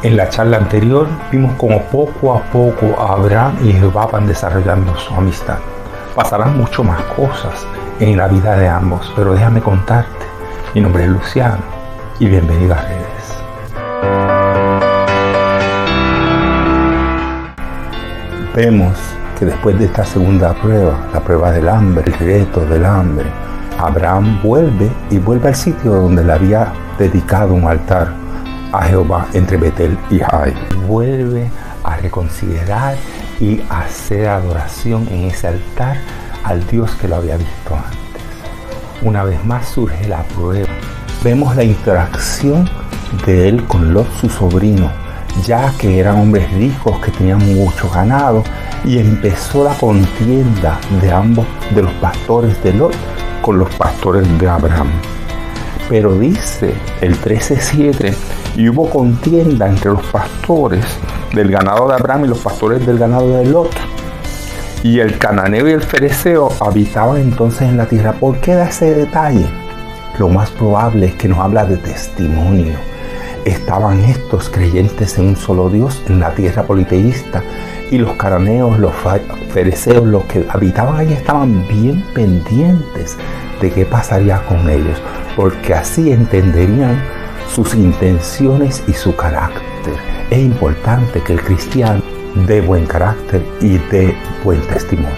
En la charla anterior vimos cómo poco a poco Abraham y Jehová van desarrollando su amistad. Pasarán mucho más cosas en la vida de ambos, pero déjame contarte. Mi nombre es Luciano y bienvenido a Redes. Vemos que después de esta segunda prueba, la prueba del hambre, el reto del hambre, Abraham vuelve al sitio donde le había dedicado un altar a Jehová entre Betel y Hai. Vuelve a reconsiderar y hacer adoración en ese altar al Dios que lo había visto antes. Una vez más surge la prueba. Vemos la interacción de él con Lot, su sobrino, ya que eran hombres ricos que tenían mucho ganado, y empezó la contienda de ambos, de los pastores de Lot con los pastores de Abraham. Pero dice el 13:7, y hubo contienda entre los pastores del ganado de Abraham y los pastores del ganado de Lot. Y el cananeo y el fereceo habitaban entonces en la tierra. ¿Por qué da ese detalle? Lo más probable es que nos habla de testimonio. Estaban estos creyentes en un solo Dios en la tierra politeísta, y los cananeos, los fereceos, los que habitaban allí estaban bien pendientes de qué pasaría con ellos, porque así entenderían sus intenciones y su carácter. Es importante que el cristiano dé buen carácter y dé buen testimonio.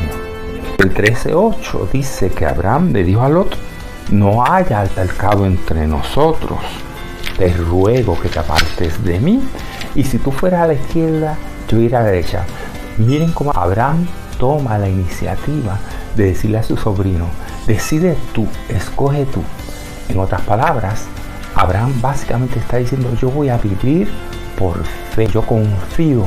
El 13:8 dice que Abraham le dijo a Lot: no haya altercado entre nosotros, te ruego que te apartes de mí, y si tú fueras a la izquierda, yo iré a la derecha. Miren cómo Abraham toma la iniciativa de decirle a su sobrino: decide tú, escoge tú. En otras palabras, Abraham básicamente está diciendo: yo voy a vivir por fe, yo confío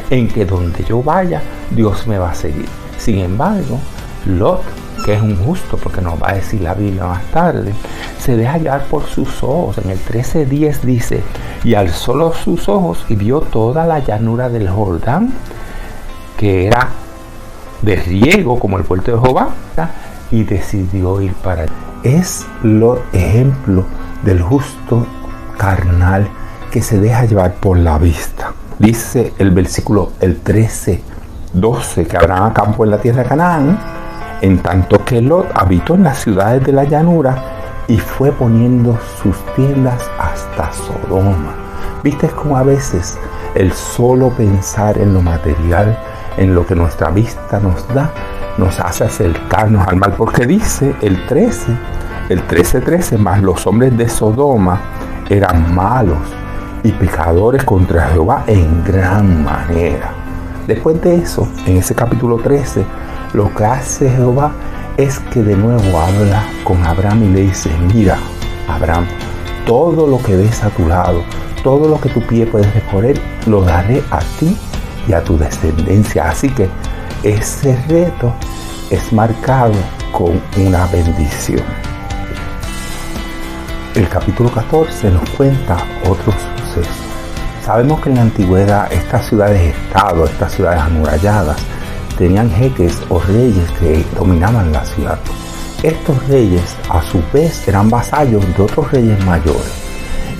en que donde yo vaya, Dios me va a seguir. Sin embargo, Lot, que es un justo, porque nos va a decir la Biblia más tarde, se deja llevar por sus ojos. En el 13:10 dice: y alzó sus ojos y vio toda la llanura del Jordán, que era de riego como el puerto de Jehová, y decidió ir para allá. Es lo ejemplo del justo carnal que se deja llevar por la vista. Dice el versículo, el 13:12, que Abraham acampó en la tierra de Canaán, en tanto que Lot habitó en las ciudades de la llanura y fue poniendo sus tiendas hasta Sodoma. ¿Viste cómo a veces el solo pensar en lo material, en lo que nuestra vista nos da, nos hace acercarnos al mal? Porque dice el 13:13, más los hombres de Sodoma eran malos y pecadores contra Jehová en gran manera. Después de eso, en ese capítulo 13, lo que hace Jehová es que de nuevo habla con Abraham y le dice: mira, Abraham, todo lo que ves a tu lado, todo lo que tu pie puede recorrer, lo daré a ti y a tu descendencia. Así que ese reto es marcado con una bendición. El capítulo 14 nos cuenta otros sucesos. Sabemos que en la antigüedad estas ciudades-estado, estas ciudades amuralladas, tenían jeques o reyes que dominaban la ciudad. Estos reyes a su vez eran vasallos de otros reyes mayores.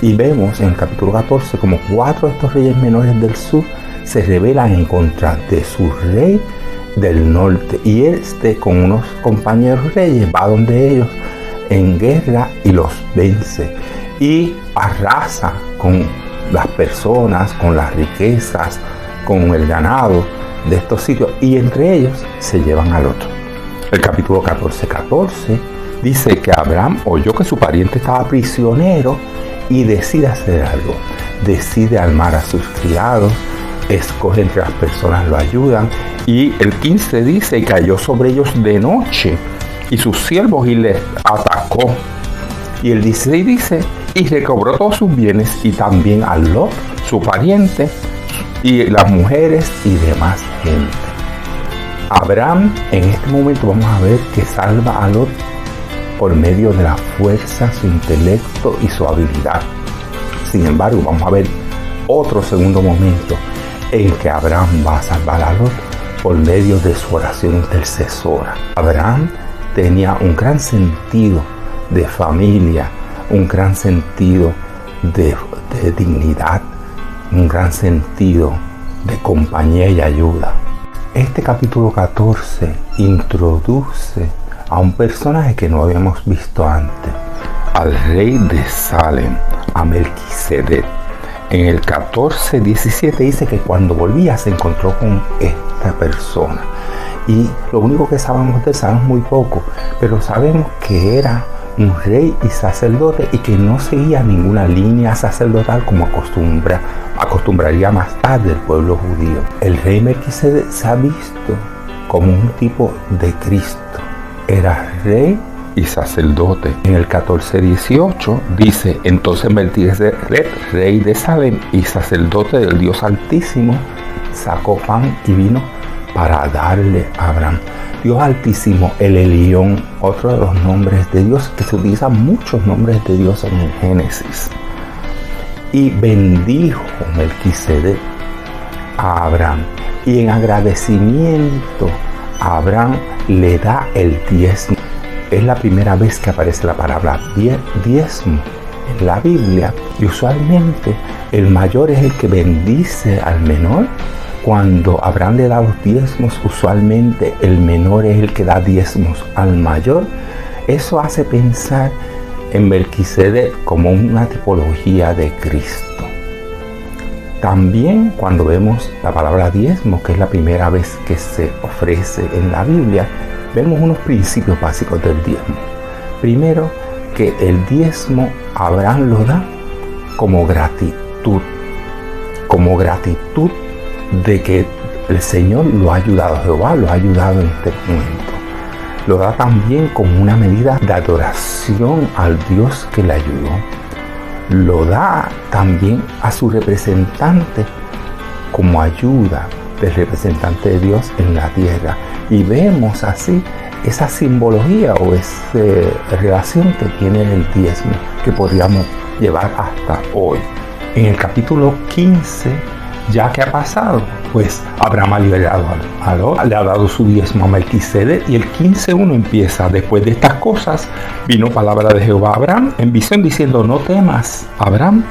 Y vemos en el capítulo 14 como 4 de estos reyes menores del sur se rebelan en contra de su rey del norte, y con unos compañeros reyes va donde ellos en guerra y los vence y arrasa con las personas, con las riquezas, con el ganado de estos sitios, y entre ellos se llevan al otro. El capítulo 14:14 dice que Abraham oyó que su pariente estaba prisionero y decide hacer algo. Decide armar a sus criados, escoge entre las personas, lo ayudan, y el 15 dice: y cayó sobre ellos de noche y sus siervos y les atacó. Y el 16 dice: y recobró todos sus bienes, y también a Lot, su pariente, y las mujeres y demás gente. Abraham, en este momento vamos a ver que salva a Lot por medio de la fuerza, su intelecto y su habilidad. Sin embargo, vamos a ver otro segundo momento en que Abraham va a salvar a Lot por medio de su oración intercesora. Abraham tenía un gran sentido de familia, un gran sentido de dignidad, un gran sentido de compañía y ayuda. Este capítulo 14 introduce a un personaje que no habíamos visto antes, al rey de Salem, a Melquisedec. En el 14:17 dice que cuando volvía se encontró con esta persona. Y lo único que sabemos de él, sabemos muy poco, pero sabemos que era un rey y sacerdote y que no seguía ninguna línea sacerdotal como acostumbraría más tarde el pueblo judío. El rey Melquisedec se ha visto como un tipo de Cristo. Era rey y sacerdote. En el 14:18 dice: entonces Melquisedec, rey de Salem y sacerdote del Dios Altísimo, sacó pan y vino para darle a Abraham. Dios Altísimo, el Elión, otro de los nombres de Dios, que se utilizan muchos nombres de Dios en el Génesis. Y bendijo Melquisedec a Abraham, y en agradecimiento a Abraham le da el diezmo. Es la primera vez que aparece la palabra diezmo en la Biblia, y usualmente el mayor es el que bendice al menor. Cuando Abraham le da los diezmos, usualmente el menor es el que da diezmos al mayor. Eso hace pensar en Melquisedec como una tipología de Cristo. También cuando vemos la palabra diezmo, que es la primera vez que se ofrece en la Biblia, vemos unos principios básicos del diezmo. Primero, que el diezmo Abraham lo da como gratitud de que el Señor lo ha ayudado, Jehová lo ha ayudado en este momento. Lo da también como una medida de adoración al Dios que le ayudó. Lo da también a su representante como ayuda del representante de Dios en la tierra. Y vemos así esa simbología o esa relación que tiene el diezmo que podríamos llevar hasta hoy. En el capítulo 15, ya que ha pasado, pues Abraham le ha dado su diezmo a Melquisedec, y el 15:1 empieza: después de estas cosas vino palabra de Jehová a Abraham en visión diciendo: no temas, Abraham,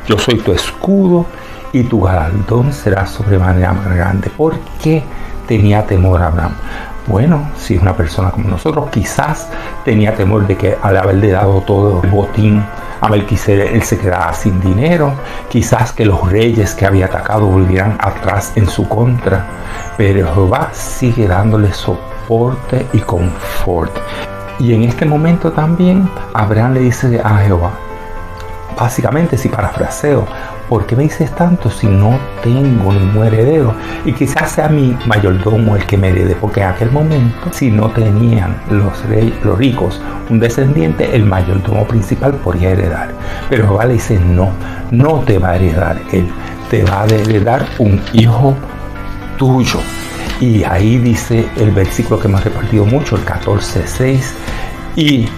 yo soy tu escudo y tu galardón será sobremanera grande. ¿Por qué tenía temor Abraham? Bueno, si es una persona como nosotros, quizás tenía temor de que al haberle dado todo el botín a Melquisedec, él se quedara sin dinero, quizás que los reyes que había atacado volvieran atrás en su contra, pero Jehová sigue dándole soporte y confort. Y en este momento también Abraham le dice a Jehová, básicamente, si parafraseo: ¿por qué me dices tanto si no tengo ningún heredero? Y quizás sea mi mayordomo el que me herede, porque en aquel momento, si no tenían los ricos un descendiente, el mayordomo principal podía heredar. Pero Jehová le dice: no te va a heredar él, te va a heredar un hijo tuyo. Y ahí dice el versículo que hemos repartido mucho, el 14:6, y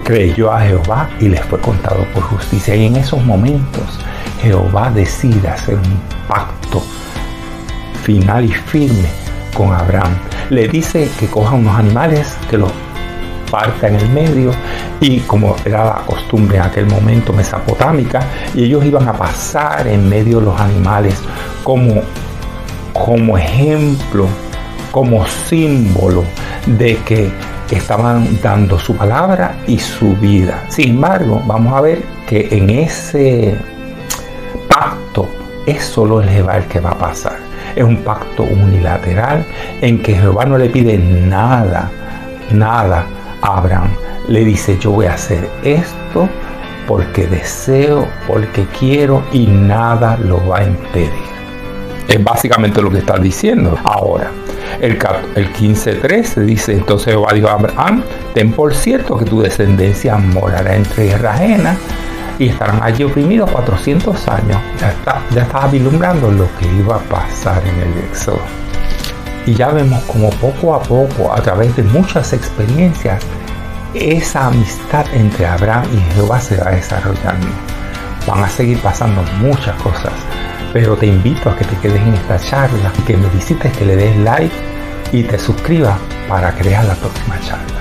creyó a Jehová y les fue contado por justicia. Y en esos momentos Jehová decide hacer un pacto final y firme con Abraham. Le dice que coja unos animales, que los parta en el medio, y como era la costumbre en aquel momento mesopotámica, y ellos iban a pasar en medio de los animales como ejemplo, como símbolo de que estaban dando su palabra y su vida. Sin embargo, vamos a ver que en ese pacto es solo el Jehová el que va a pasar. Es un pacto unilateral en que Jehová no le pide nada a Abraham. Le dice: yo voy a hacer esto porque deseo, porque quiero, y nada lo va a impedir. Es básicamente lo que está diciendo. Ahora, el 15:13 dice: entonces Jehová dijo a Abraham: ten por cierto que tu descendencia morará en tierra ajena y estarán allí oprimidos 400 años. Ya estaba vislumbrando lo que iba a pasar en el Éxodo. Y ya vemos como poco a poco, a través de muchas experiencias, esa amistad entre Abraham y Jehová se va desarrollando. Van a seguir pasando muchas cosas, pero te invito a que te quedes en esta charla, que me visites, que le des like y te suscribas para crear la próxima charla.